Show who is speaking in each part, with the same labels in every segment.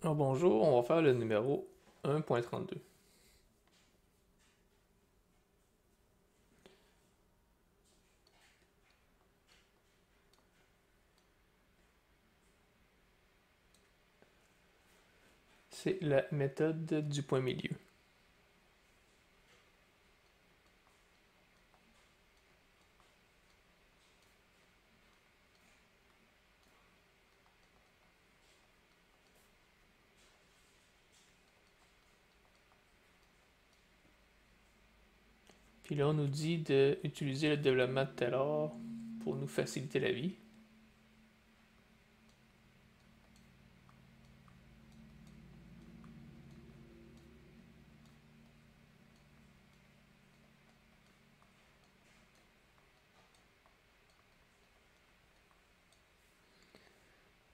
Speaker 1: Alors bonjour, on va faire le numéro 1.32. C'est la méthode du point milieu. Puis là, on nous dit d'utiliser le développement de Taylor pour nous faciliter la vie.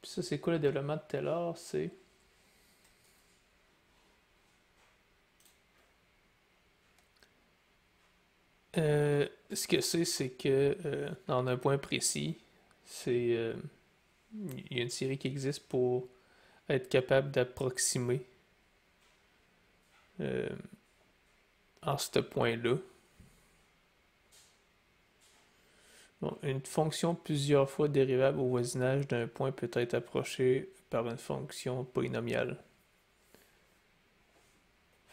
Speaker 1: Puis ça, c'est quoi le développement de Taylor? C'est ce que c'est que dans un point précis, c'est il y a une série qui existe pour être capable d'approximer euh, en ce point-là. Bon, une fonction plusieurs fois dérivable au voisinage d'un point peut être approchée par une fonction polynomiale.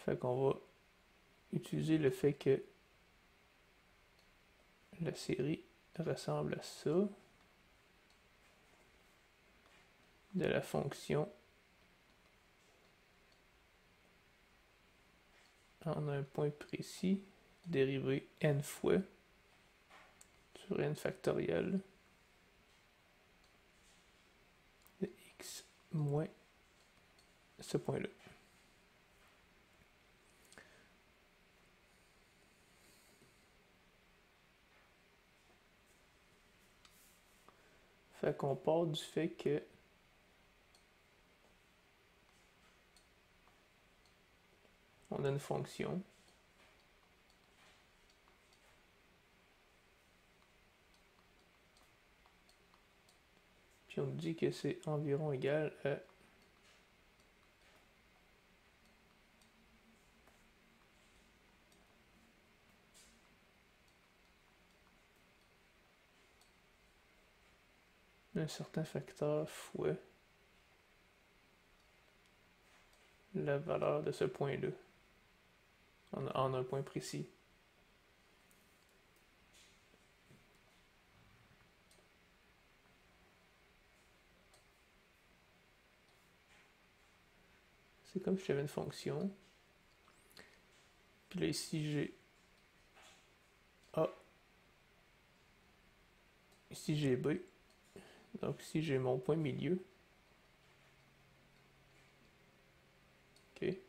Speaker 1: Fait qu'on va utiliser le fait que la série ressemble à ça de la fonction en un point précis dérivé n fois sur n factoriel de x moins ce point-là. Fait qu'on part du fait que on a une fonction puis on nous dit que c'est environ égal à un certain facteur fois la valeur de ce point-là en un point précis. C'est comme si j'avais une fonction. Puis là, ici, j'ai A. Ici, j'ai B. Donc ici, j'ai mon point milieu. OK. Puis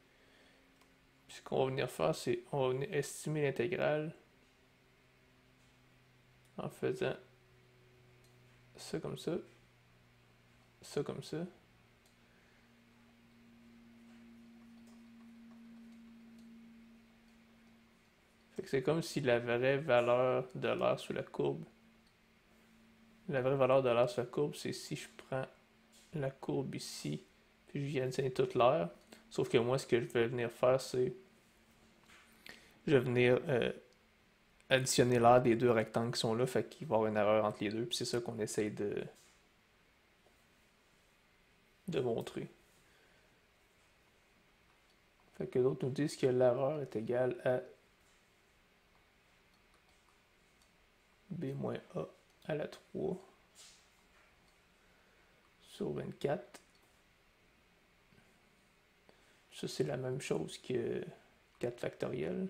Speaker 1: ce qu'on va venir faire, c'est on va venir estimer l'intégrale en faisant ça comme ça comme ça. Fait que c'est comme si la vraie valeur de l'air sous la courbe, la vraie valeur de l'air sous la courbe, c'est si je prends la courbe ici, puis je viens de toute l'air. Sauf que moi, ce que je vais venir faire, c'est je vais venir additionner l'air des deux rectangles qui sont là, fait qu'il va y avoir une erreur entre les deux, puis c'est ça qu'on essaye de montrer. Fait que l'autre nous disent que l'erreur est égale à B moins A à la 3 sur 24. Ça, c'est la même chose que 4 factoriel.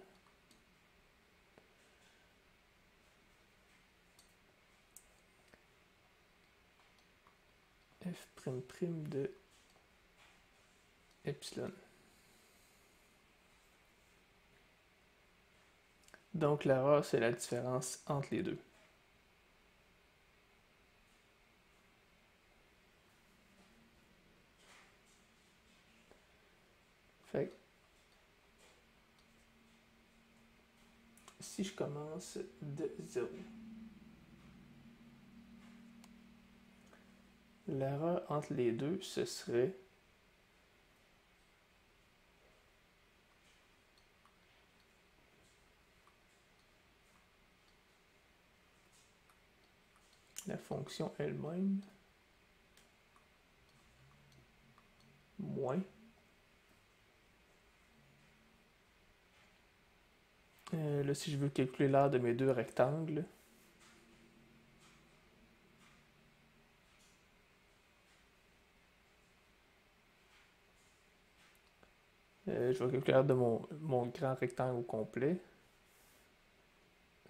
Speaker 1: F' de epsilon. Donc l'erreur, c'est la différence entre les deux. Fait que si je commence de 0, l'erreur entre les deux, ce serait la fonction elle-même, moins. Là, si je veux calculer l'aire de mes deux rectangles, je vais calculer l'aire de mon grand rectangle au complet.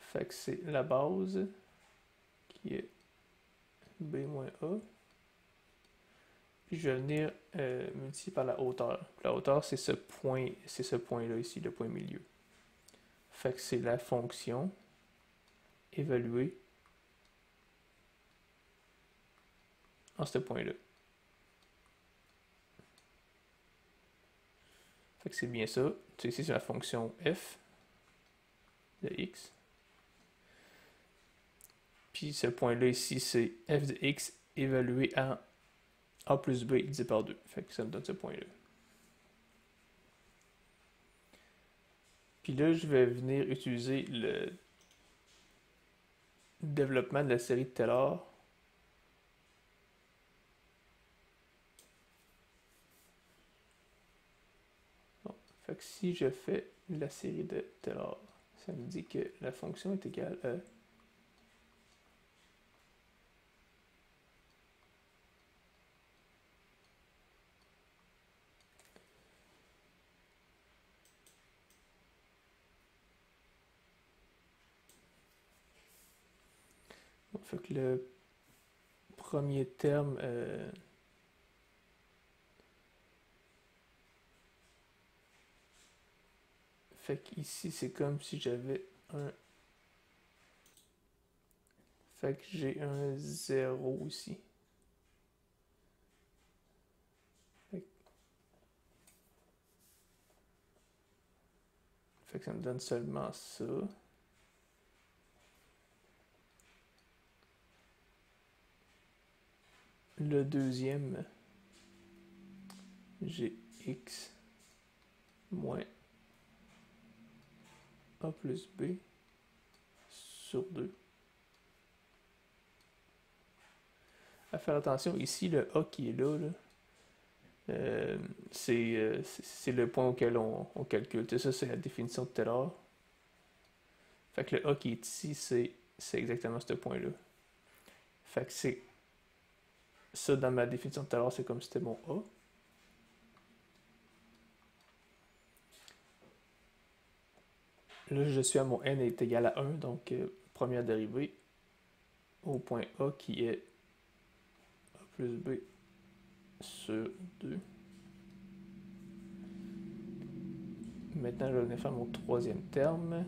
Speaker 1: Fait que c'est la base qui est B moins A. Puis je vais venir multiplier par la hauteur. La hauteur, c'est ce point-là ici, le point milieu. Fait que c'est la fonction évaluée en ce point-là. Fait que c'est bien ça. Ici, c'est la fonction f de x. Puis ce point-là ici, c'est f de x évalué en a plus b divisé par 2. Fait que ça me donne ce point-là. Puis là, je vais venir utiliser le développement de la série de Taylor. Bon, fait que si je fais la série de Taylor, ça me dit que la fonction est égale à fait que le premier terme fait qu'ici c'est comme si j'avais un fait que j'ai un 0 ici. Fait que ça me donne seulement ça. Le deuxième, j'ai x moins a plus b sur 2. À faire attention, ici, le a qui est là, c'est le point auquel on calcule. Ça, c'est la définition de Taylor. Fait que le a qui est ici, c'est exactement ce point-là. Fait que c'est ça, dans ma définition de Taylor, c'est comme si c'était mon a. Là, je suis à mon n est égal à 1, donc première dérivée au point A qui est a plus b sur 2. Maintenant, je vais venir faire mon troisième terme.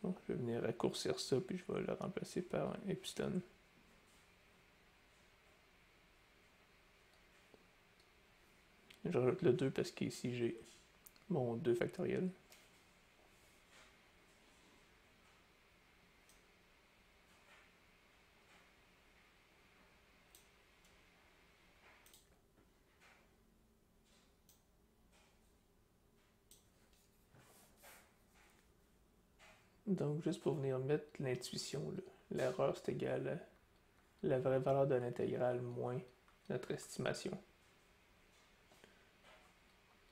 Speaker 1: Donc, je vais venir raccourcir ça, puis je vais le remplacer par un epsilon. Je rajoute le 2 parce qu'ici j'ai mon 2 factoriel. Donc, juste pour venir mettre l'intuition, l'erreur c'est égal à la vraie valeur de l'intégrale moins notre estimation.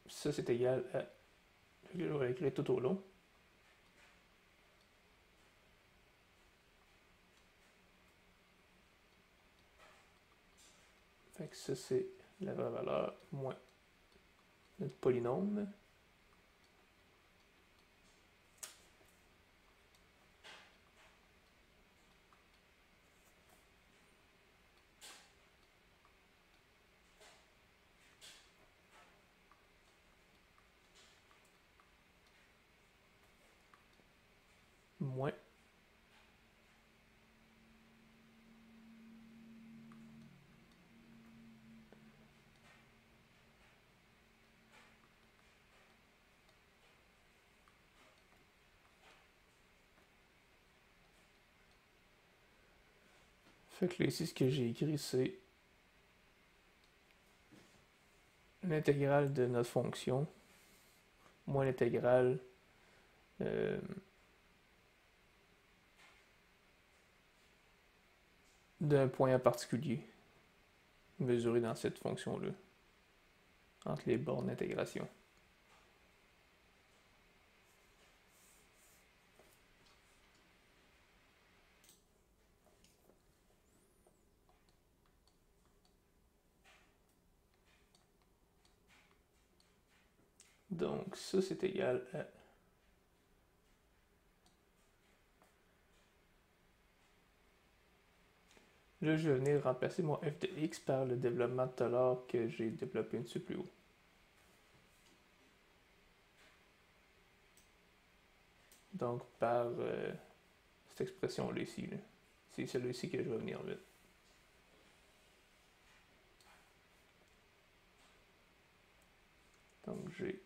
Speaker 1: Ça, c'est égal à... Je vais écrire tout au long. Fait que ça, c'est la vraie valeur moins notre polynôme. Moins Fait que là, ici, ce que j'ai écrit, c'est l'intégrale de notre fonction moins l'intégrale d'un point en particulier mesuré dans cette fonction-là, entre les bornes d'intégration. Donc ça, c'est égal à... Là, je vais venir remplacer mon f de x par le développement de tout à l'heure que j'ai développé un petit peu plus haut. Donc, par cette expression-là ici. Là. C'est celle-là ici que je vais venir mettre. Donc, j'ai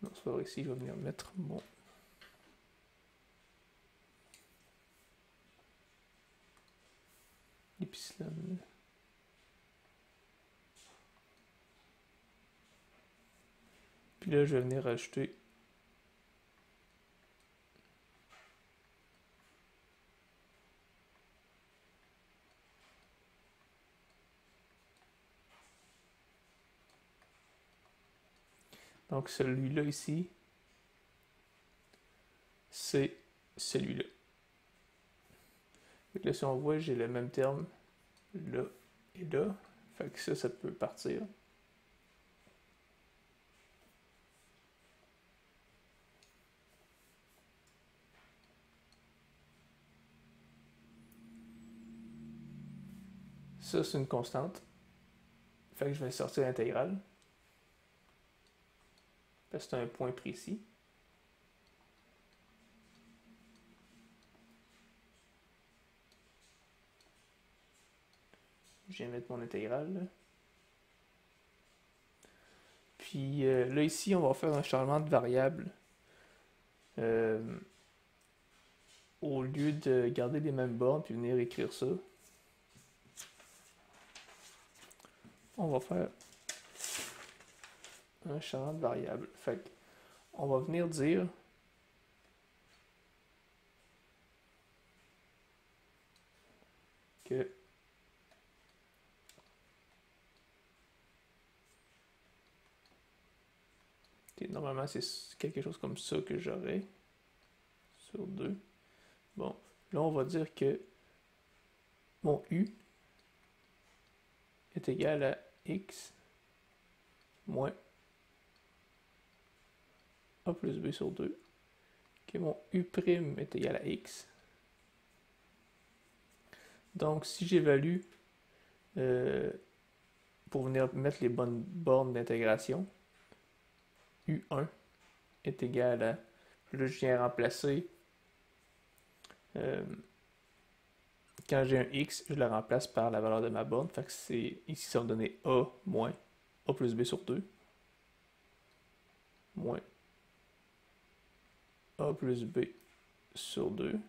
Speaker 1: non, c'est pas vrai, ici, je vais venir mettre mon épsilon. Puis là, je vais venir rajouter donc celui-là ici, c'est celui-là. Donc là, si on voit, j'ai le même terme là et là. Fait que ça peut partir. Ça, c'est une constante. Fait que je vais sortir l'intégrale. Parce que c'est un point précis. Je vais mettre mon intégrale. Là. Puis là, ici, on va faire un changement de variable. Au lieu de garder les mêmes bornes puis venir écrire ça, on va faire un changement de variable. Fait qu'on va venir dire que normalement c'est quelque chose comme ça que j'aurais sur 2. Bon, là on va dire que mon U est égal à X moins A plus B sur 2, que mon U' est égal à X. Donc si j'évalue pour venir mettre les bonnes bornes d'intégration, U1 est égal à, là je viens remplacer, quand j'ai un X, je le remplace par la valeur de ma borne, fait que c'est, ici ça va me donner A moins A plus B sur 2, moins A plus B sur 2.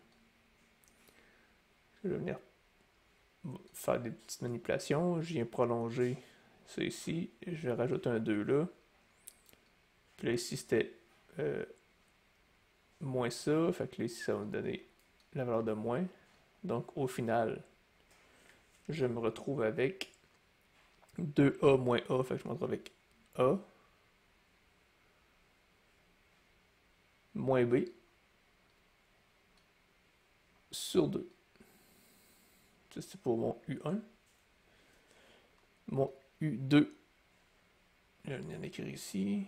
Speaker 1: Je vais venir faire des petites manipulations, je viens prolonger ça ici, je rajoute un 2 là, puis là ici c'était moins ça, fait que là ici ça va me donner la valeur de moins. Donc au final, je me retrouve avec 2A moins A. Fait que je me retrouve avec A moins B sur 2. Ça, c'est pour mon U1. Mon U2, je vais venir l'écrire ici.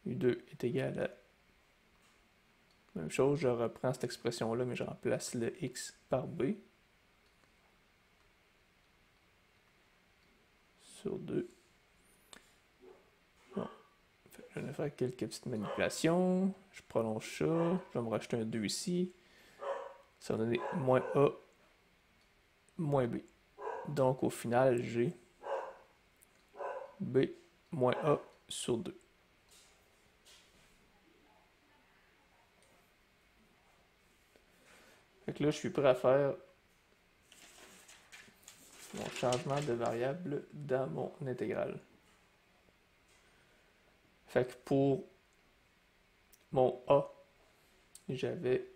Speaker 1: U2 est égal à... Même chose, je reprends cette expression-là, mais je remplace le X par B. Sur 2. Bon. Je vais faire quelques petites manipulations. Je prolonge ça. Je vais me rajouter un 2 ici. Ça va donner moins A, moins B. Donc au final, j'ai B moins A sur 2. Fait que là, je suis prêt à faire mon changement de variable dans mon intégrale. Fait que pour mon A, j'avais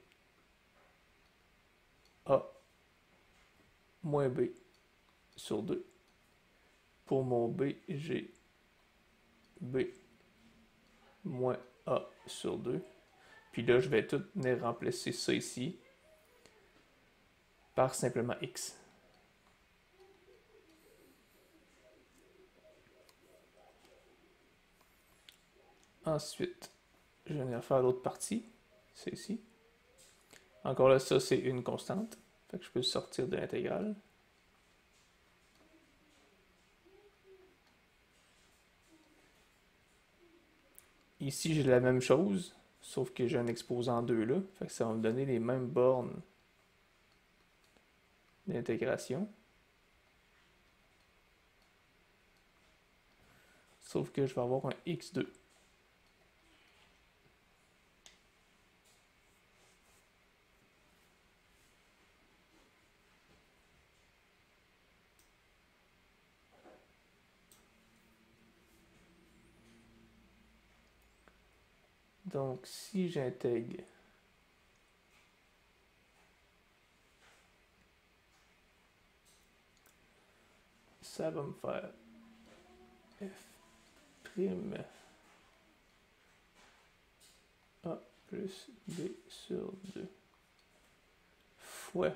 Speaker 1: A moins B sur 2. Pour mon B, j'ai B moins A sur 2. Puis là, je vais tout venir remplacer ça ici par simplement X. Ensuite, je vais venir faire l'autre partie, c'est ici. Encore là, ça c'est une constante. Fait que je peux sortir de l'intégrale. Ici, j'ai la même chose, sauf que j'ai un exposant 2 là. Fait que ça va me donner les mêmes bornes d'intégration. Sauf que je vais avoir un x2. Donc, si j'intègre ça va me faire f' A plus B sur 2 fois.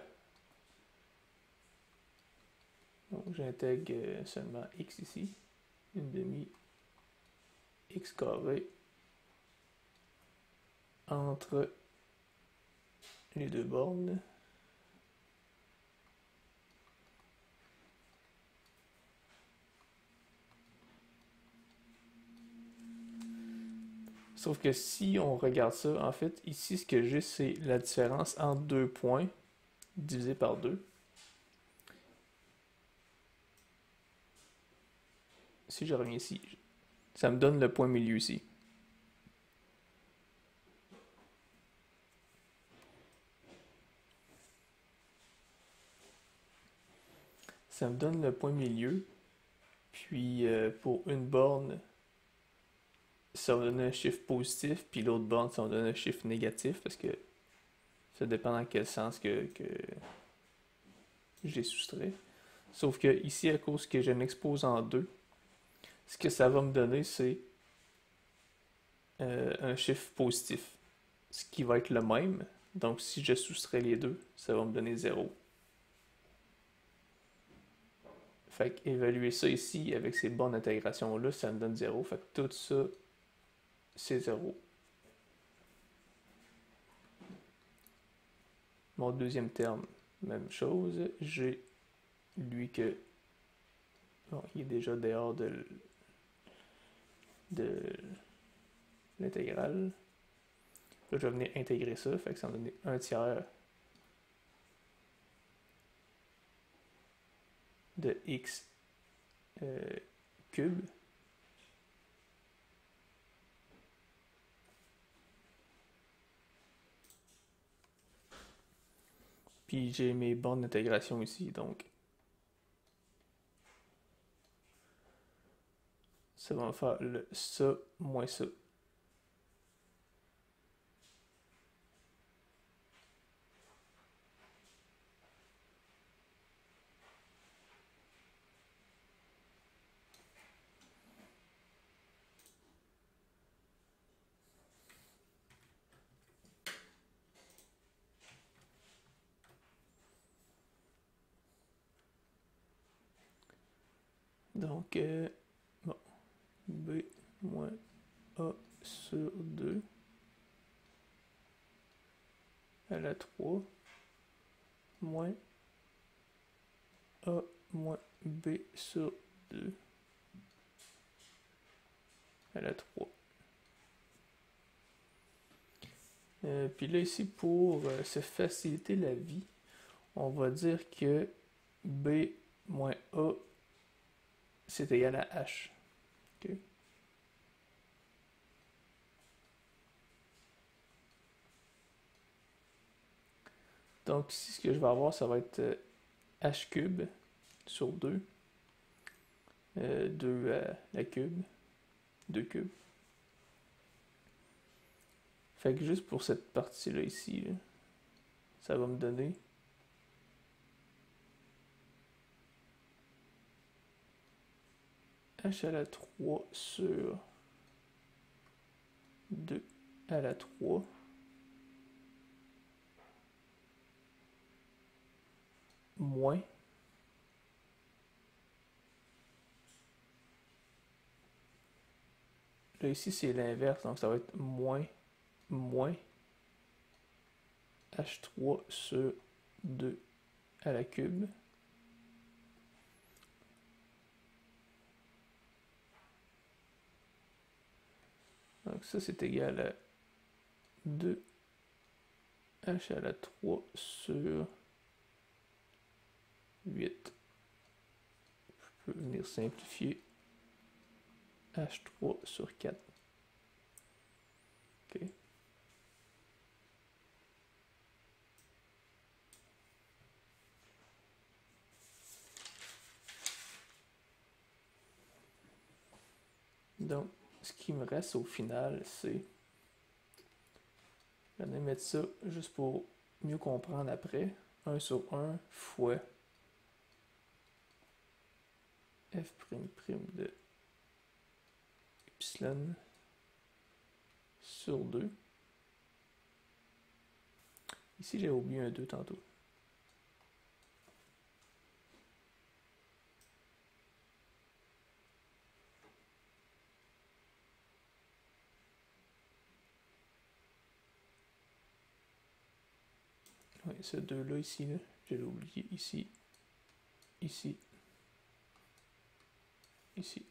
Speaker 1: Donc, j'intègre seulement x ici. Une demi x carré entre les deux bornes. Sauf que si on regarde ça, en fait, ici, ce que j'ai, c'est la différence entre 2 points divisé par 2. Si je reviens ici, ça me donne le point milieu ici. Ça me donne le point milieu. Puis pour une borne, ça va donner un chiffre positif. Puis l'autre borne, ça va donner un chiffre négatif. Parce que ça dépend dans quel sens que j'ai soustrait. Sauf que ici, à cause que j'ai un exposant 2, ce que ça va me donner, c'est un chiffre positif. Ce qui va être le même. Donc si je soustrais les deux, ça va me donner 0. Fait qu'évaluer ça ici avec ces bornes d'intégration là, ça me donne 0. Fait que tout ça, c'est 0. Mon deuxième terme, même chose. J'ai lui que... Bon, il est déjà dehors de l'intégrale. Là, je vais venir intégrer ça. Fait que ça va me donner 1 tiers de x cube. Puis j'ai mes bornes d'intégration ici, donc ça va me faire le ça moins ça. Donc, bon, B moins A sur 2 à la 3 moins A moins B sur 2 à la 3. Puis là, ici, pour se faciliter la vie, on va dire que B moins A, c'est égal à H. Okay. Donc ici, ce que je vais avoir, ça va être H cube sur 2. 2 à la cube. 2 cubes. Fait que juste pour cette partie-là ici, là, ça va me donner H à la 3 sur 2 à la 3 moins là ici c'est l'inverse, donc ça va être moins H3 sur 2 à la cube donc ça c'est égal à 2 H à la 3 sur 8. Je peux venir simplifier H3 sur 4. OK. Donc, ce qui me reste au final, c'est... Je vais mettre ça juste pour mieux comprendre après. 1 sur 1 fois f' de epsilon sur 2. Ici, j'ai oublié un 2 tantôt. Oui, ce 2-là ici, là, je l'ai oublié ici, ici, ici.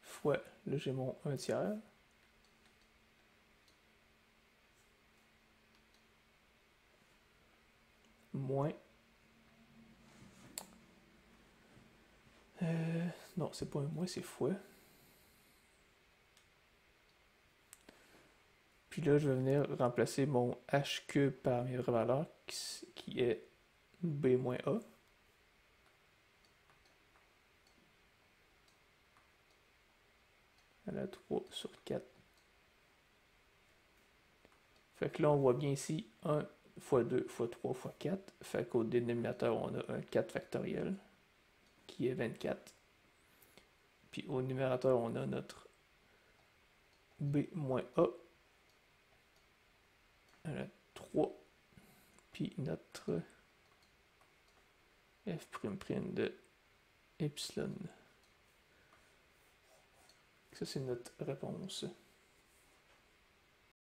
Speaker 1: Fois, là j'ai mon 1 tiers. Moins. Non, c'est pas un moins, c'est fois. Puis là, je vais venir remplacer mon h cube par mes vraies valeurs, qui est b moins a. À la 3 sur 4. Fait que là, on voit bien ici 1 fois 2 fois 3 fois 4. Fait qu'au dénominateur, on a un 4 factoriel, qui est 24. Puis au numérateur, on a notre b moins a à la 3. Puis notre f' de epsilon. Ça, c'est notre réponse.